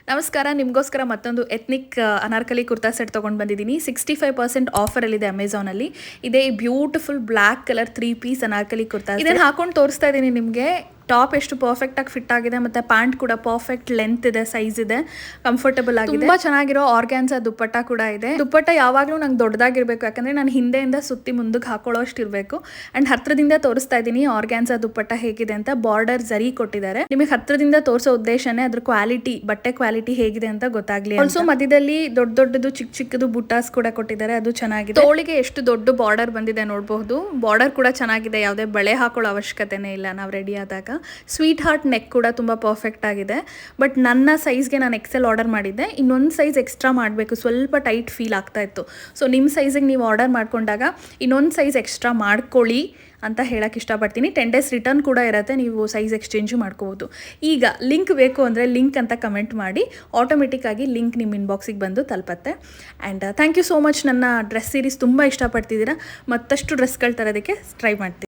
ನಮಸ್ಕಾರ, ನಿಮಗೋಸ್ಕರ ಮತ್ತೊಂದು ಎತ್ನಿಕ್ ಅನಾರ್ಕಲಿ ಕುರ್ತಾ ಸೆಟ್ ತೊಗೊಂಡು ಬಂದಿದ್ದೀನಿ. 65% ಆಫರಲ್ಲಿದೆ ಅಮೆಝಾನಲ್ಲಿ. ಇದೇ beautiful black colour 3 piece anarkali kurta. ಇದನ್ನು ಹಾಕೊಂಡು ತೋರಿಸ್ತಾ ಇದ್ದೀನಿ ನಿಮಗೆ. ಟಾಪ್ ಎಷ್ಟು ಪರ್ಫೆಕ್ಟಾಗಿ ಫಿಟ್ ಆಗಿದೆ, ಮತ್ತು ಪ್ಯಾಂಟ್ ಕೂಡ ಪರ್ಫೆಕ್ಟ್ ಲೆಂತ್ ಇದೆ, ಸೈಜ್ ಇದೆ, ಕಂಫರ್ಟಬಲ್ ಆಗಿದೆ. ತುಂಬ ಚೆನ್ನಾಗಿರೋ ಆರ್ಗ್ಯಾನ್ಸಾ ದುಪ್ಪಟ್ಟ ಕೂಡ ಇದೆ. ದುಪ್ಪಟ್ಟ ಯಾವಾಗಲೂ ನಂಗೆ ದೊಡ್ಡದಾಗಿರಬೇಕು, ಯಾಕಂದರೆ ನಾನು ಹಿಂದೆಯಿಂದ ಸುತ್ತಿ ಮುಂದಕ್ಕೆ ಹಾಕೊಳ್ಳೋ ಅಷ್ಟು ಇರಬೇಕು. ಆ್ಯಂಡ್ ಹತ್ರದಿಂದ ತೋರಿಸ್ತಾ ಇದ್ದೀನಿ ಆರ್ಗ್ಯಾನ್ಸಾ ದುಪ್ಪಟ್ಟ ಹೇಗಿದೆ ಅಂತ. ಬಾರ್ಡರ್ ಜರಿ ಕೊಟ್ಟಿದ್ದಾರೆ. ನಿಮಗೆ ಹತ್ರದಿಂದ ತೋರಿಸೋ ಉದ್ದೇಶನೇ ಅದ್ರ ಕ್ವಾಲಿಟಿ, ಬಟ್ಟೆ ಕ್ವಾಲಿಟಿ ಹೇಗಿದೆ ಅಂತ ಗೊತ್ತಾಗ್ಲಿ. ಆಲ್ಸೋ ಮಧ್ಯದಲ್ಲಿ ದೊಡ್ಡದು ಚಿಕ್ಕದು ಬುಟ್ಟಾಸ್ ಕೂಡ ಕೊಟ್ಟಿದ್ದಾರೆ, ಅದು ಚೆನ್ನಾಗಿದೆ. ತೋಳಿಗೆ ಎಷ್ಟು ದೊಡ್ಡ ಬಾರ್ಡರ್ ಬಂದಿದೆ ನೋಡಬಹುದು. ಬಾರ್ಡರ್ ಕೂಡ ಚೆನ್ನಾಗಿದೆ, ಯಾವುದೇ ಬಳೆ ಹಾಕೊಳ್ಳೋ ಅವಶ್ಯಕತೆನೇ ಇಲ್ಲ ನಾವು ರೆಡಿ ಆದಾಗ. ಸ್ವೀಟ್ ಹಾರ್ಟ್ ನೆಕ್ ಕೂಡ ತುಂಬ ಪರ್ಫೆಕ್ಟ್ ಆಗಿದೆ. ಬಟ್ ನನ್ನ ಸೈಜ್ಗೆ ನಾನು ಎಕ್ಸೆಲ್ ಆರ್ಡರ್ ಮಾಡಿದ್ದೆ. ಇನ್ನೊಂದು ಸೈಜ್ ಎಕ್ಸ್ಟ್ರಾ ಮಾಡಬೇಕು, ಸ್ವಲ್ಪ ಟೈಟ್ ಫೀಲ್ ಆಗ್ತಾ ಇತ್ತು. ಸೊ ನಿಮ್ಮ ಸೈಜಿಗೆ ನೀವು ಆರ್ಡರ್ ಮಾಡ್ಕೊಂಡಾಗ ಇನ್ನೊಂದು ಸೈಜ್ ಎಕ್ಸ್ಟ್ರಾ ಮಾಡ್ಕೊಳ್ಳಿ ಅಂತ ಹೇಳಕ್ಕೆ ಇಷ್ಟಪಡ್ತೀನಿ. 10 days ರಿಟರ್ನ್ ಕೂಡ ಇರುತ್ತೆ, ನೀವು ಸೈಜ್ ಎಕ್ಸ್ಚೇಂಜು ಮಾಡ್ಕೋಬೋದು. ಈಗ ಲಿಂಕ್ ಬೇಕು ಅಂದರೆ ಲಿಂಕ್ ಅಂತ ಕಮೆಂಟ್ ಮಾಡಿ, ಆಟೋಮೆಟಿಕ್ಕಾಗಿ ಲಿಂಕ್ ನಿಮ್ಮ ಇನ್ಬಾಕ್ಸಿಗೆ ಬಂದು ತಲುಪತ್ತೆ. And thank you so much. ನನ್ನ ಡ್ರೆಸ್ ಸೀರೀಸ್ ತುಂಬ ಇಷ್ಟಪಡ್ತಿದ್ದೀರಾ. ಮತ್ತಷ್ಟು ಡ್ರೆಸ್ಗಳು ತರೋದಕ್ಕೆ ಟ್ರೈ ಮಾಡ್ತೀನಿ.